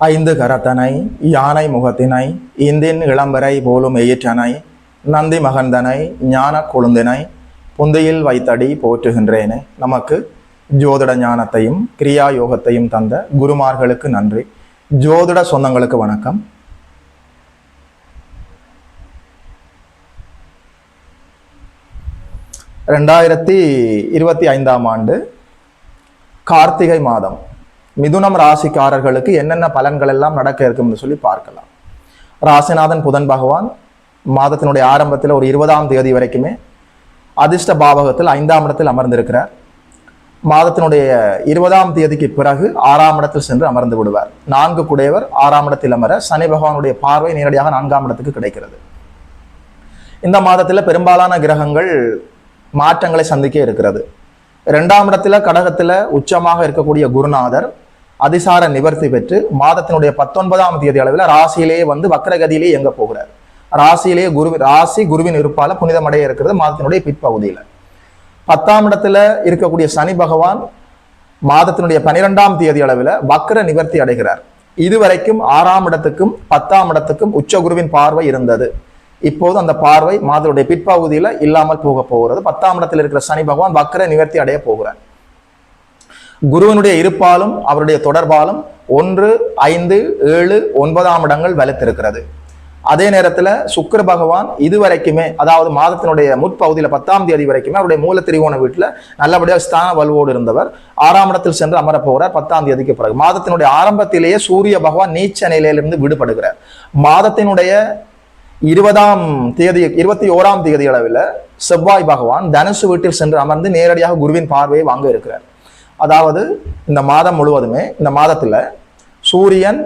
ஐந்து கரத்தனை யானை முகத்தினை இந்தின் இளம்பரை போலும் எயிற்றனை நந்தி மகந்தனை ஞான கொழுந்தினை புந்தையில் வைத்தடி போற்றுகின்றேனே. நமக்கு ஜோதிட ஞானத்தையும் கிரியா யோகத்தையும் தந்த குருமார்களுக்கு நன்றி. ஜோதிட சொந்தங்களுக்கு வணக்கம். ரெண்டாயிரத்தி 25ஆம் ஆண்டு கார்த்திகை மாதம் மிதுனம் ராசிக்காரர்களுக்கு என்னென்ன பலன்கள் எல்லாம் நடக்க இருக்கும்னு சொல்லி பார்க்கலாம். ராசிநாதன் புதன் பகவான் மாதத்தினுடைய ஆரம்பத்தில் ஒரு 20ஆம் தேதி வரைக்குமே அதிர்ஷ்ட பாவகத்தில் 5ஆம் இடத்தில் அமர்ந்திருக்கிறார். மாதத்தினுடைய 20ஆம் தேதிக்கு பிறகு 6ஆம் இடத்தில் சென்று அமர்ந்து விடுவார். 4 குடையவர் 6ஆம் இடத்தில் அமர சனி பகவானுடைய பார்வை நேரடியாக 4ஆம் இடத்துக்கு கிடைக்கிறது. இந்த மாதத்தில் பெரும்பாலான கிரகங்கள் மாற்றங்களை சந்திக்க இருக்கிறது. 2ஆம் இடத்துல கடகத்துல உச்சமாக இருக்கக்கூடிய குருநாதர் அதிசார நிவர்த்தி பெற்று மாதத்தினுடைய 19ஆம் தேதி அளவில் ராசியிலேயே வந்து வக்ரகதியிலேயே இயங்க போகிறார். ராசியிலேயே குருவின் இருப்பால புனிதமடைய இருக்கிறது. மாதத்தினுடைய பிற்பகுதியில 10ஆம் இடத்துல இருக்கக்கூடிய சனி பகவான் மாதத்தினுடைய 12ஆம் தேதி அளவில் வக்ர நிவர்த்தி அடைகிறார். இதுவரைக்கும் 6ஆம் இடத்துக்கும் 10ஆம் இடத்துக்கும் உச்ச குருவின் பார்வை இருந்தது. இப்போது அந்த பார்வை மாதத்துடைய பிற்பகுதியில இல்லாமல் போக போகிறது. 10ஆம் இடத்தில் இருக்கிற சனி பகவான் வக்ர நிவர்த்தி அடைய போகிறார். குருவினுடைய இருப்பாலும் அவருடைய தொடர்பாலும் 1, 5, 7, 9ஆம் இடங்கள் வலுத்திருக்கிறது. அதே நேரத்துல சுக்கிர பகவான் இதுவரைக்குமே, அதாவது மாதத்தினுடைய முற்பகுதியில 10ஆம் தேதி வரைக்குமே அவருடைய மூல திரிகோண வீட்டுல நல்லபடியாக ஸ்தான வலுவோடு இருந்தவர் 6ஆம் இடத்தில் சென்று அமர போகிறார். 10ஆம் தேதிக்கு பிறகு மாதத்தினுடைய ஆரம்பத்திலேயே சூரிய பகவான் நீச்ச நிலையிலிருந்து விடுபடுகிறார். மாதத்தினுடைய 21ஆம் தேதி அளவில் செவ்வாய் பகவான் தனுசு வீட்டில் சென்று அமர்ந்து நேரடியாக குருவின் பார்வையை வாங்க இருக்கிறார். அதாவது இந்த மாதம் முழுவதுமே, இந்த மாதத்துல சூரியன்,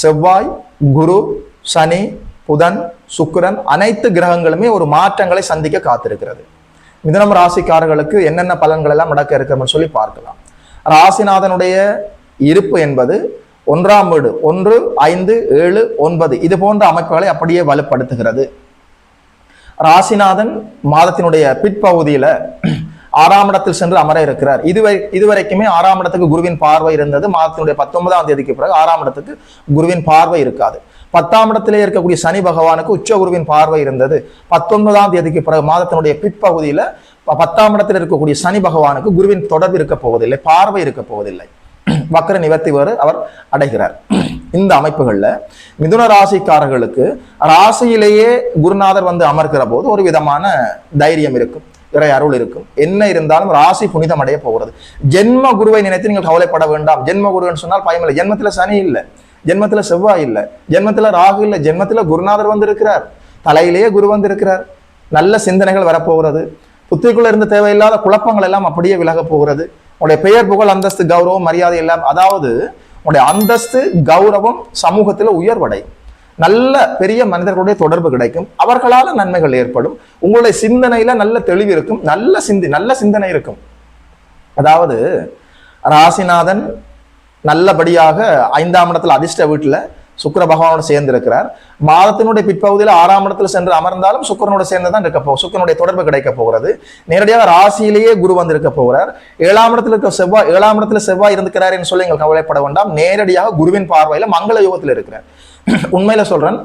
செவ்வாய், குரு, சனி, புதன், சுக்கிரன் அனைத்து கிரகங்களுமே ஒரு மாற்றங்களை சந்திக்க காத்திருக்கிறது. மிதுனம் ராசிக்காரர்களுக்கு என்னென்ன பலன்கள் எல்லாம் நடக்க இருக்கிறது சொல்லி பார்க்கலாம். ராசிநாதனுடைய இருப்பு என்பது 1ஆம் வீடு 1, 5, 7, 9 இது போன்ற அமைப்புகளை அப்படியே வலுப்படுத்துகிறது. ராசிநாதன் மாதத்தினுடைய பிற்பகுதியில 6ஆம் இடத்தில் சென்று அமர இருக்கிறார். இதுவரைக்குமே 6ஆம் இடத்துக்கு குருவின் பார்வை இருந்தது. மாதத்தினுடைய 19ஆம் தேதிக்கு பிறகு 6ஆம் இடத்துக்கு குருவின் பார்வை இருக்காது. 10ஆம் இடத்திலே இருக்கக்கூடிய சனி பகவானுக்கு உச்ச குருவின் பார்வை இருந்தது. 19ஆம் தேதிக்கு பிறகு மாதத்தினுடைய பிற்பகுதியில 10ஆம் இடத்தில் இருக்கக்கூடிய சனி பகவானுக்கு குருவின் தொடர்பு இருக்க போவதில்லை, பார்வை இருக்க போவதில்லை. வக்ர நிவர்த்தி வேறு அவர் அடைகிறார். இந்த அமைப்புகள்ல மிதுன ராசிக்காரர்களுக்கு ராசியிலேயே குருநாதர் வந்து அமர்கிற போது ஒரு விதமான தைரியம் இருக்கும், இறை அருள் இருக்கும். என்ன இருந்தாலும் ராசி புனிதம் அடைய போகிறது. ஜென்ம குருவை நினைத்து நீங்கள் கவலைப்பட வேண்டாம். ஜென்ம குருன்னு சொன்னால் பயமில்லை. ஜென்மத்துல சனி இல்லை, ஜென்மத்துல செவ்வாய் இல்லை, ஜென்மத்துல ராகு இல்லை, ஜென்மத்துல குருநாதர் வந்து இருக்கிறார். தலையிலேயே குரு வந்து இருக்கிறார். நல்ல சிந்தனைகள் வரப்போகிறது. புத்திக்குள்ள இருந்த தேவையில்லாத குழப்பங்கள் எல்லாம் அப்படியே விலக போகிறது. உங்களுடைய பெயர், புகழ், அந்தஸ்து, கௌரவம், மரியாதை எல்லாம், அதாவது உங்களுடைய அந்தஸ்து, கௌரவம் சமூகத்துல உயர்வடையும். நல்ல பெரிய மனிதர்களுடைய தொடர்பு கிடைக்கும். அவர்களால நன்மைகள் ஏற்படும். உங்களுடைய சிந்தனையில நல்ல தெளிவு இருக்கும், நல்ல சிந்தனை இருக்கும். அதாவது ராசிநாதன் நல்லபடியாக 5ஆம் இடத்துல அதிர்ஷ்ட வீட்டுல சுக்கிர பகவானோட சேர்ந்து இருக்கிறார். மாதத்தினுடைய பிற்பகுதியில் 6ஆம் இடத்துல சென்று அமர்ந்தாலும் சுக்கிரனோட சேர்ந்து தான் இருக்க போகும். சுக்கிரனுடைய தொடர்பு கிடைக்க போகிறது. நேரடியாக ராசியிலேயே குரு வந்து இருக்க போகிறார். 7ஆம் இடத்துல இருக்க செவ்வாய், 7ஆம் இடத்துல செவ்வாய் இருந்துக்கிறார் என்று சொல்லி நீங்கள் கவலைப்பட வேண்டாம். நேரடியாக குருவின் பார்வையில மங்கள யோகத்தில் இருக்கிறார். உண்மையில சொல்றேன்,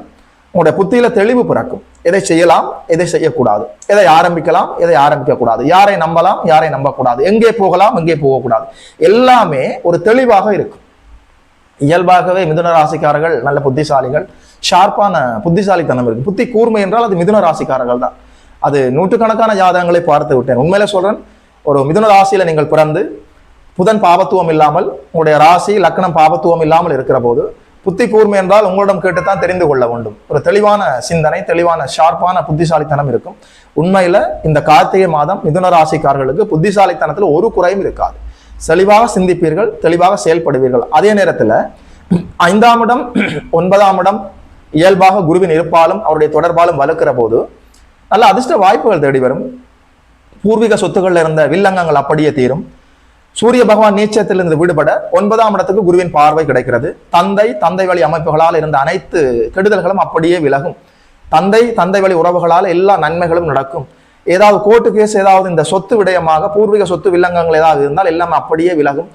உங்களுடைய புத்தியில தெளிவு பிறக்கும். எதை செய்யலாம், எதை செய்யக்கூடாது, எதை ஆரம்பிக்கலாம், எதை ஆரம்பிக்க கூடாது, யாரை நம்பலாம், யாரை நம்பக்கூடாது, எங்கே போகலாம், எங்கே போகக்கூடாது, எல்லாமே ஒரு தெளிவாக இருக்கும். இயல்பாகவே மிதுன ராசிக்காரர்கள் நல்ல புத்திசாலிகள், ஷார்ப்பான புத்திசாலித்தனம் இருக்கு. புத்தி கூர்மை என்றால் அது மிதுன ராசிக்காரர்கள் தான். அது நூற்றுக்கணக்கான ஜாதகங்களை பார்த்து விட்டேன். உண்மையில சொல்றேன், ஒரு மிதுன ராசியில நீங்கள் பிறந்து புதன் பாபத்துவம் இல்லாமல், உங்களுடைய ராசி லக்னம் பாபத்துவம் இல்லாமல் இருக்கிற போது புத்தி கூர்மை என்றால் உங்களிடம் கேட்டுத்தான் தெரிந்து கொள்ள வேண்டும். ஒரு தெளிவான சிந்தனை, தெளிவான ஷார்ப்பான புத்திசாலித்தனம் இருக்கும். உண்மையில இந்த கார்த்திகை மாதம் மிதுன ராசிக்காரர்களுக்கு புத்திசாலித்தனத்துல ஒரு குறையும் இருக்காது. தெளிவாக சிந்திப்பீர்கள், தெளிவாக செயல்படுவீர்கள். அதே நேரத்துல 5ஆம் இடம் 9ஆம் இடம் இயல்பாக குருவின் இருப்பாலும் அவருடைய தொடர்பாலும் வலுக்கிற போது நல்ல அதிர்ஷ்ட வாய்ப்புகள் தேடி வரும். பூர்வீக சொத்துக்கள்ல இருந்த வில்லங்கங்கள் அப்படியே தீரும். சூரிய பகவான் நீச்சத்திலிருந்து விடுபட 9ஆம் இடத்துக்கு குருவின் பார்வை கிடைக்கிறது. தந்தை வழி அமைப்புகளால் இருந்த அனைத்து கெடுதல்களும் அப்படியே விலகும். தந்தை வழி உறவுகளால் எல்லா நன்மைகளும் நடக்கும். ஏதாவது கோர்ட்டு கேஸ், ஏதாவது இந்த சொத்து விடயமாக பூர்வீக சொத்து வில்லங்கங்கள் ஏதாவது இருந்தால் எல்லாமே அப்படியே விலகும்.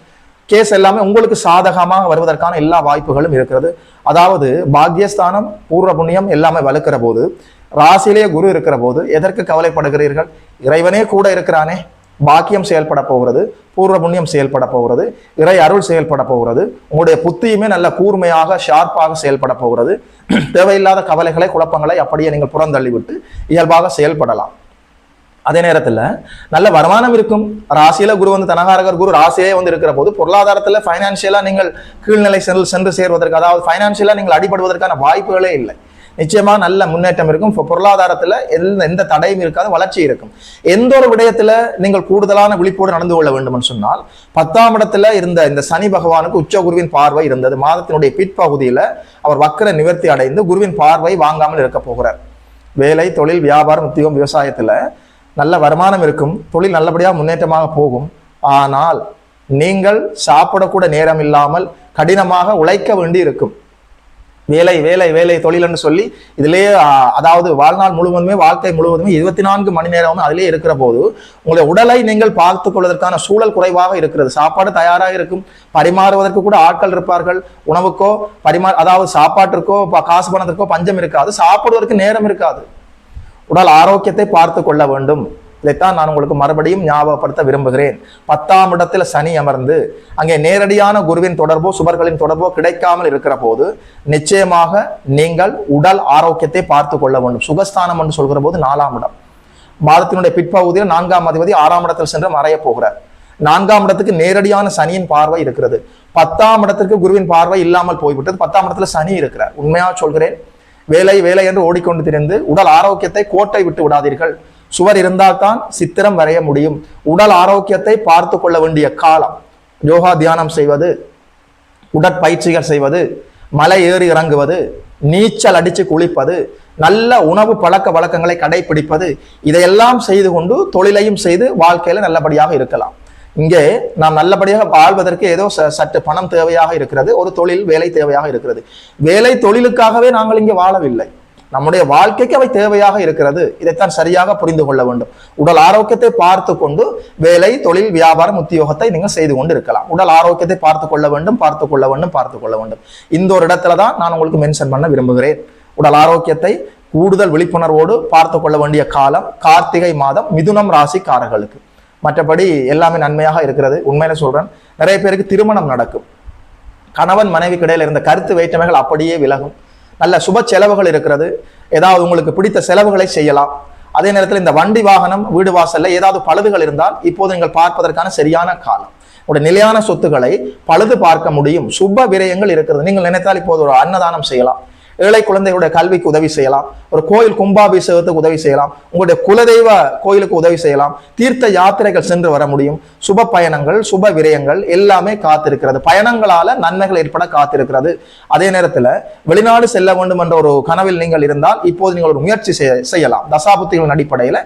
கேஸ் எல்லாமே உங்களுக்கு சாதகமாக வருவதற்கான எல்லா வாய்ப்புகளும் இருக்கிறது. அதாவது பாக்யஸ்தானம் பூர்வ புண்ணியம் எல்லாமே வலுக்கிற போது, ராசியிலேயே குரு இருக்கிற போது எதற்கு கவலைப்படுகிறீர்கள்? இறைவனே கூட இருக்கிறானே. பாக்கியம் செயல்பட போகிறது, பூர்வ புண்ணியம் செயல்பட போகிறது, இறை அருள் செயல்பட போகிறது, உங்களுடைய புத்தியுமே நல்ல கூர்மையாக ஷார்ப்பாக செயல்பட போகிறது. தேவையில்லாத கவலைகளை குழப்பங்களை அப்படியே நீங்கள் புறந்தள்ளிவிட்டு இயல்பாக செயல்படலாம். அதே நேரத்தில் நல்ல வருமானம் இருக்கும். ராசியில குரு வந்து தனகாரகர் குரு ராசியிலே வந்து இருக்கிற போது பொருளாதாரத்தில் ஃபைனான்சியலா நீங்கள் கீழ்நிலை சென்று சேர்வதற்கு, அதாவது ஃபைனான்சியலா நீங்கள் அடிபடுவதற்கான வாய்ப்புகளே இல்லை. நிச்சயமா நல்ல முன்னேற்றம் இருக்கும். பொருளாதாரத்துல எந்த தடையும் இருக்காது, வளர்ச்சி இருக்கும். எந்த ஒரு விடயத்துல நீங்கள் கூடுதலான விழிப்போடு நடந்து கொள்ள வேண்டும் சொன்னால், 10ஆம் இடத்துல இருந்த இந்த சனி பகவானுக்கு உச்ச குருவின் பார்வை இருந்தது. மாதத்தினுடைய பிற்பகுதியில அவர் வக்கர நிவர்த்தி அடைந்து குருவின் பார்வை வாங்காமல் இருக்க போகிறார். வேலை, தொழில், வியாபாரம், உத்தியோகம், விவசாயத்துல நல்ல வருமானம் இருக்கும், தொழில் நல்லபடியாக முன்னேற்றமாக போகும். ஆனால் நீங்கள் சாப்பிடக்கூட நேரம் இல்லாமல் கடினமாக உழைக்க வேண்டி இருக்கும். வேலை வேலை வேலை தொழில்னு சொல்லி இதுலேயே, அதாவது வாழ்நாள் முழுவதுமே, வாழ்க்கை முழுவதுமே 24 மணி நேரமும் அதிலே இருக்கிற போது உங்களுடைய உடலை நீங்கள் பார்த்துக் கொள்வதற்கான சூழல் குறைவாக இருக்கிறது. சாப்பாடு தயாராக இருக்கும், பரிமாறுவதற்கு கூட ஆட்கள் இருப்பார்கள். உணவுக்கோ அதாவது சாப்பாட்டிற்கோ காசு பணத்திற்கோ பஞ்சம் இருக்காது, சாப்பிடுவதற்கு நேரம் இருக்காது. உடல் ஆரோக்கியத்தை பார்த்து கொள்ள வேண்டும். இதைத்தான் நான் உங்களுக்கு மறுபடியும் ஞாபகப்படுத்த விரும்புகிறேன். 10ஆம் இடத்துல சனி அமர்ந்து அங்கே நேரடியான குருவின் தொடர்போ சுபர்களின் தொடர்போ கிடைக்காமல் இருக்கிற போது நிச்சயமாக நீங்கள் உடல் ஆரோக்கியத்தை பார்த்து கொள்ள வேண்டும். சுகஸ்தானம் என்று சொல்கிற போது 4ஆம் இடம். மாதத்தினுடைய பிற்பகுதியில் 4ஆம் அதிபதி 6ஆம் இடத்தில் சென்று மறைய போகிறார். 4ஆம் இடத்துக்கு நேரடியான சனியின் பார்வை இருக்கிறது. 10ஆம் இடத்திற்கு குருவின் பார்வை இல்லாமல் போய்விட்டது. 10ஆம் இடத்துல சனி இருக்கிறார். உண்மையாக சொல்கிறேன், வேலை வேலை என்று ஓடிக்கொண்டு திரிந்து உடல் ஆரோக்கியத்தை கோட்டை விட்டு விடாதீர்கள். சுவர் இருந்தால்தான் சித்திரம் வரைய முடியும். உடல் ஆரோக்கியத்தை பார்த்து கொள்ள வேண்டிய காலம். யோகா தியானம் செய்வது, உடற்பயிற்சிகள் செய்வது, மலை ஏறி இறங்குவது, நீச்சல் அடிச்சு குளிப்பது, நல்ல உணவு பழக்க வழக்கங்களை கடைபிடிப்பது, இதையெல்லாம் செய்து கொண்டு தொழிலையும் செய்து வாழ்க்கையில நல்லபடியாக இருக்கலாம். இங்கே நாம் நல்லபடியாக வாழ்வதற்கு ஏதோ சற்று பணம் தேவையாக இருக்கிறது, ஒரு தொழில் வேலை தேவையாக இருக்கிறது. வேலை தொழிலுக்காகவே நாங்கள் இங்கே வாழவில்லை, நம்முடைய வாழ்க்கைக்கு அவை தேவையாக இருக்கிறது. இதைத்தான் சரியாக புரிந்து கொள்ள வேண்டும். உடல் ஆரோக்கியத்தை பார்த்து கொண்டு வேலை, தொழில், வியாபாரம், உத்தியோகத்தை நீங்கள் செய்து கொண்டு இருக்கலாம். உடல் ஆரோக்கியத்தை பார்த்து கொள்ள வேண்டும், பார்த்து கொள்ள வேண்டும், பார்த்து கொள்ள வேண்டும். இந்த ஒரு இடத்துல தான் நான் உங்களுக்கு மென்ஷன் பண்ண விரும்புகிறேன். உடல் ஆரோக்கியத்தை கூடுதல் விழிப்புணர்வோடு பார்த்து கொள்ள வேண்டிய காலம் கார்த்திகை மாதம் மிதுனம் ராசிக்காரர்களுக்கு. மற்றபடி எல்லாமே நன்மையாக இருக்கிறது. உண்மையில சொல்றேன், நிறைய பேருக்கு திருமணம் நடக்கும், கணவன் மனைவிக்கு இடையில இருந்த கருத்து வேற்றுமைகள் அப்படியே விலகும். நல்ல சுப செலவுகள் இருக்கிறது, ஏதாவது உங்களுக்கு பிடித்த செலவுகளை செய்யலாம். அதே நேரத்தில் இந்த வண்டி வாகனம், வீடு வாசல்ல ஏதாவது பழுதுகள் இருந்தால் இப்போது நீங்கள் பார்ப்பதற்கான சரியான காலம். உடைய நிலையான சொத்துக்களை பழுது பார்க்க முடியும். சுப விரயங்கள் இருக்கிறது. நீங்கள் நினைத்தால் இப்போது ஒரு அன்னதானம் செய்யலாம், ஏழை குழந்தைகளுடைய கல்விக்கு உதவி செய்யலாம், ஒரு கோயில் கும்பாபிஷேகத்துக்கு உதவி செய்யலாம், உங்களுடைய குலதெய்வ கோயிலுக்கு உதவி செய்யலாம், தீர்த்த யாத்திரைகள் சென்று வர முடியும். சுப பயணங்கள், சுப விரயங்கள் எல்லாமே காத்திருக்கிறது. பயணங்களால நன்மைகள் ஏற்பட காத்திருக்கிறது. அதே நேரத்தில் வெளிநாடு செல்ல வேண்டும் என்ற ஒரு கனவில் நீங்கள் இருந்தால் இப்போது நீங்கள் ஒரு முயற்சி செய்யலாம். தசாபுத்திகளின் அடிப்படையில்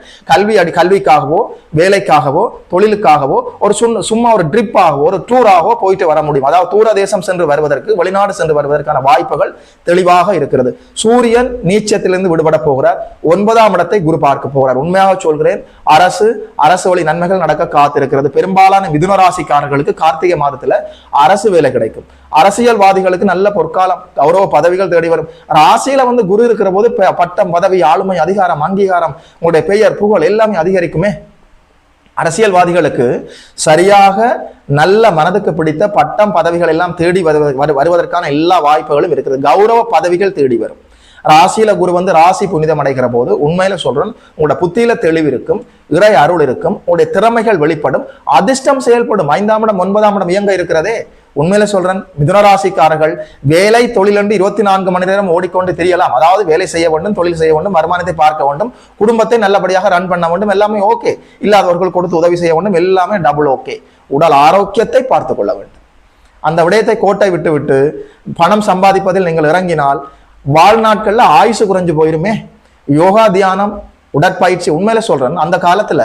கல்விக்காகவோ வேலைக்காகவோ தொழிலுக்காகவோ ஒரு சும்மா ஒரு ட்ரிப்பாகவோ ஒரு டூராகவோ போயிட்டு வர முடியும். அதாவது தூர தேசம் சென்று வருவதற்கு, வெளிநாடு சென்று வருவதற்கான வாய்ப்புகள் தெளிவாக இருக்கிறது. சூரியன் நீச்சத்திலிருந்து விடுபட போகிறார். 9ஆம் இடத்தை குரு பார்க்க போகிறார். உண்மையாக சொல்கிறேன், அரசு வழி நன்மைகள் நடக்க காத்திருக்கிறது. பெரும்பாலான மிதுன ராசிக்காரர்களுக்கு கார்த்திகை மாதத்துல அரசு வேலை கிடைக்கும். அரசியல்வாதிகளுக்கு நல்ல பொற்காலம், கௌரவ பதவிகள் தேடி வரும். ராசியில வந்து குரு இருக்கிற போது பட்டம், பதவி, ஆளுமை, அதிகாரம், அங்கீகாரம், உங்களுடைய பெயர், புகழ் எல்லாமே அதிகரிக்குமே. அரசியல்வாதிகளுக்கு சரியாக நல்ல மனதுக்கு பிடித்த பட்டம், பதவிகள் எல்லாம் தேடி வருவதற்கான எல்லா வாய்ப்புகளும் இருக்கிறது. கௌரவ பதவிகள் தேடி வரும். ராசியில குரு வந்து ராசி புனிதம் அடைகிற போது உண்மையில சொல்றேன், உங்களோட புத்தியில தெளிவு இருக்கும், இறை அருள் இருக்கும், உங்களுடைய திறமைகள் வெளிப்படும், அதிர்ஷ்டம் செயல்படும். 5ஆம் இடம் 9ஆம் இடம் இயங்க இருக்கிறதே. உண்மையில சொல்றேன், மிதுனராசிக்காரர்கள் வேலை தொழில் என்று 24 மணி நேரம் ஓடிக்கொண்டு தெரியலாம். அதாவது வேலை செய்ய வேண்டும், தொழில் செய்ய வேண்டும், வருமானத்தை பார்க்க வேண்டும், குடும்பத்தை நல்லபடியாக ரன் பண்ண வேண்டும், எல்லாமே ஓகே. இல்லாதவர்கள் கொடுத்து உதவி செய்ய வேண்டும், எல்லாமே டபுள் ஓகே. உடல் ஆரோக்கியத்தை பார்த்து கொள்ள வேண்டும். அந்த விடயத்தை கோட்டை விட்டு பணம் சம்பாதிப்பதில் நீங்கள் இறங்கினால் வாழ்நாட்கள்ல ஆயுசு குறைஞ்சு போயிருமே. யோகா தியானம், உடற்பயிற்சி, உண்மையில சொல்றேன், அந்த காலத்துல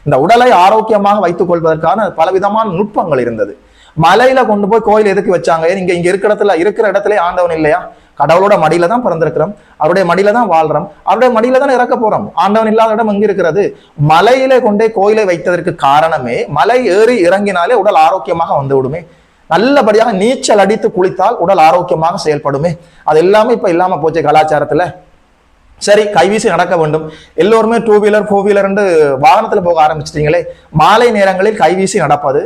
இந்த உடலை ஆரோக்கியமாக வைத்துக் கொள்வதற்கான பலவிதமான நுட்பங்கள் இருந்தது. மலையில கொண்டு போய் கோயில் எதுக்கு வச்சாங்க? இங்க இருக்கிற இடத்துல ஆண்டவன் இல்லையா? கடவுளோட மடியில தான் பிறந்திருக்கிறோம், அவருடைய மடியில தான் வாழ்றோம், அவருடைய மடியில தான் இறக்க போறோம். ஆண்டவன் இல்லாத இடம் எங்க இருக்கிறது? மலையில கொண்டே கோயிலை வைத்ததற்கு காரணமே மலை ஏறி இறங்கினாலே உடல் ஆரோக்கியமாக வந்து விடுமே. நல்லபடியாக நீச்சல் அடித்து குளித்தால் உடல் ஆரோக்கியமாக செயல்படுமே. அது எல்லாமே இப்ப இல்லாம போச்சு கலாச்சாரத்துல. சரி, கைவீசி நடக்க வேண்டும். எல்லோருமே 2 வீலர் 4 வீலர் வாகனத்துல போக ஆரம்பிச்சிட்டீங்களே, மாலை நேரங்களில் கைவீசி நடப்பது,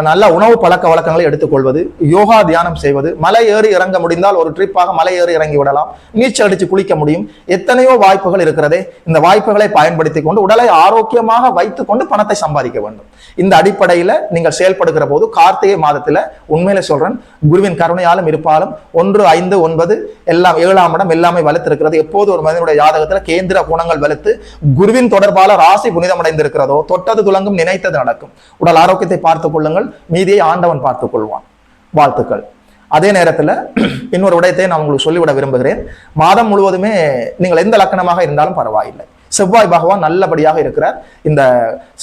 நல்ல உணவு பழக்க வழக்கங்களை எடுத்துக்கொள்வது, யோகா தியானம் செய்வது, மலை ஏறி இறங்க முடிந்தால் ஒரு ட்ரிப்பாக மலை ஏறி இறங்கி விடலாம், நீச்சல் அடிச்சு குளிக்க முடியும். எத்தனையோ வாய்ப்புகள் இருக்கிறதே. இந்த வாய்ப்புகளை பயன்படுத்தி கொண்டு உடலை ஆரோக்கியமாக வைத்துக் கொண்டு பணத்தை சம்பாதிக்க வேண்டும். இந்த அடிப்படையில நீங்கள் செயல்படுகிற போது கார்த்திகை மாதத்துல உண்மையில சொல்றேன், குருவின் கருணையாலும் இருப்பாலும் 1, 5, 9 எல்லாம் 7ஆம் இடம் எல்லாமே வலுத்திருக்கிறது. எப்போது ஒரு மனிதனுடைய ஜாதகத்துல கேந்திர குணங்கள் வலுத்து குருவின் தொடர்பால ராசி புனிதமடைந்திருக்கிறதோ தொட்டது துலங்கும், நினைத்தது நடக்கும். உடல் ஆரோக்கியத்தை பார்த்துக் கொள்ளுங்கள், மீதியை ஆண்டவன் பார்த்துக் கொள்வான். வாழ்த்துக்கள். அதே நேரத்தில் இன்னொரு விடயத்தை நான் உங்களுக்கு சொல்லிவிட விரும்புகிறேன். மாதம் முழுவதுமே நீங்கள் எந்த லக்கணமாக இருந்தாலும் பரவாயில்லை, செவ்வாய் பகவான் நல்லபடியாக இருக்கிறார். இந்த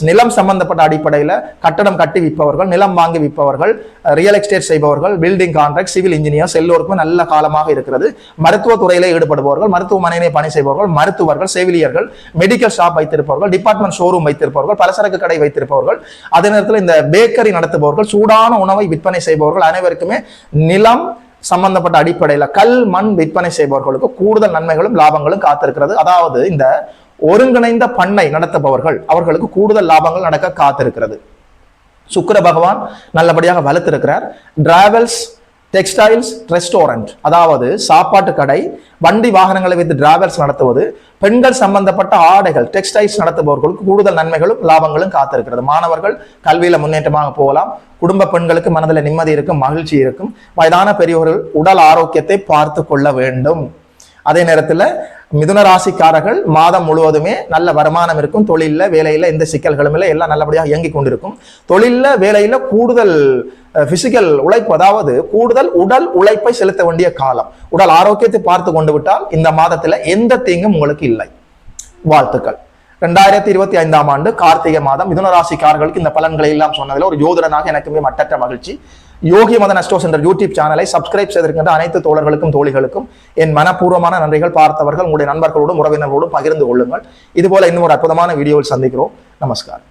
நிலம் சம்பந்தப்பட்ட அடிப்படையில் கட்டடம் கட்டி விற்பவர்கள், நிலம் வாங்கி விற்பவர்கள், ரியல் எஸ்டேட் செய்பவர்கள், பில்டிங் கான்ட்ராக்ட், சிவில் இன்ஜினியர்ஸ் எல்லோருக்குமே நல்ல காலமாக இருக்கிறது. மருத்துவ துறையிலே ஈடுபடுபவர்கள், மருத்துவமனையிலே பணி செய்பவர்கள், மருத்துவர்கள், செவிலியர்கள், மெடிக்கல் ஷாப் வைத்திருப்பவர்கள், டிபார்ட்மெண்ட் ஷோரூம் வைத்திருப்பவர்கள், பலசரக்கு கடை வைத்திருப்பவர்கள், அதே நேரத்தில் இந்த பேக்கரி நடத்துபவர்கள், சூடான உணவை விற்பனை செய்பவர்கள் அனைவருக்குமே நிலம் சம்பந்தப்பட்ட அடிப்படையில் கல் மண் விற்பனை செய்பவர்களுக்கு கூடுதல் நன்மைகளும் லாபங்களும் காத்திருக்கிறது. அதாவது இந்த ஒருங்கிணைந்த பண்ணை நடத்துபவர்கள் அவர்களுக்கு கூடுதல் லாபங்கள் நடக்க காத்திருக்கிறது. சுக்கிர பகவான் நல்லபடியாக வலுத்திருக்கிறார். டிராவல்ஸ், டெக்ஸ்டைல்ஸ், ரெஸ்டாரண்ட், அதாவது சாப்பாட்டு கடை, வண்டி வாகனங்களை வைத்து டிராவல்ஸ் நடத்துவது, பெண்கள் சம்பந்தப்பட்ட ஆடைகள் டெக்ஸ்டைல்ஸ் நடத்துபவர்களுக்கு கூடுதல் நன்மைகளும் லாபங்களும் காத்திருக்கிறது. மாணவர்கள் கல்வியில முன்னேற்றமாக போகலாம். குடும்ப பெண்களுக்கு மனதில் நிம்மதி இருக்கும், மகிழ்ச்சி இருக்கும். வயதான பெரியவர்கள் உடல் ஆரோக்கியத்தை பார்த்து கொள்ள வேண்டும். அதே நேரத்தில் மிதுன ராசிக்காரர்கள் மாதம் முழுவதுமே நல்ல வருமானம் இருக்கும். தொழில வேலையில எந்த சிக்கல்களும் இல்லை, எல்லாம் நல்லபடியாக இயங்கி கொண்டிருக்கும். தொழில வேலையில கூடுதல் பிசிக்கல் உழைப்பு, அதாவது கூடுதல் உடல் உழைப்பை செலுத்த வேண்டிய காலம். உடல் ஆரோக்கியத்தை பார்த்து கொண்டு விட்டால் இந்த மாதத்துல எந்த தீங்கும் உங்களுக்கு இல்லை. வாழ்த்துக்கள். 2025ஆம் ஆண்டு கார்த்திகை மாதம் மிதுன ராசிக்காரர்களுக்கு இந்த பலன்களை எல்லாம் சொன்னதில் ஒரு ஜோதிடனாக எனக்குமே மட்டற்ற மகிழ்ச்சி. யோகி மதன் அஸ்ட்ரோஸ் என்ற யூடியூப் சேனலை சப்ஸ்கிரைப் செய்திருக்கின்ற அனைத்து தோழர்களுக்கும் தோழிகளுக்கும் என் மனப்பூர்வமான நன்றிகள். பார்த்தவர்கள் உங்களுடைய நண்பர்களோடும் உறவினர்களோடும் பகிர்ந்து கொள்ளுங்கள். இதுபோல இன்னும் ஒரு அற்புதமான வீடியோவில் சந்திக்கிறோம். நமஸ்காரம்.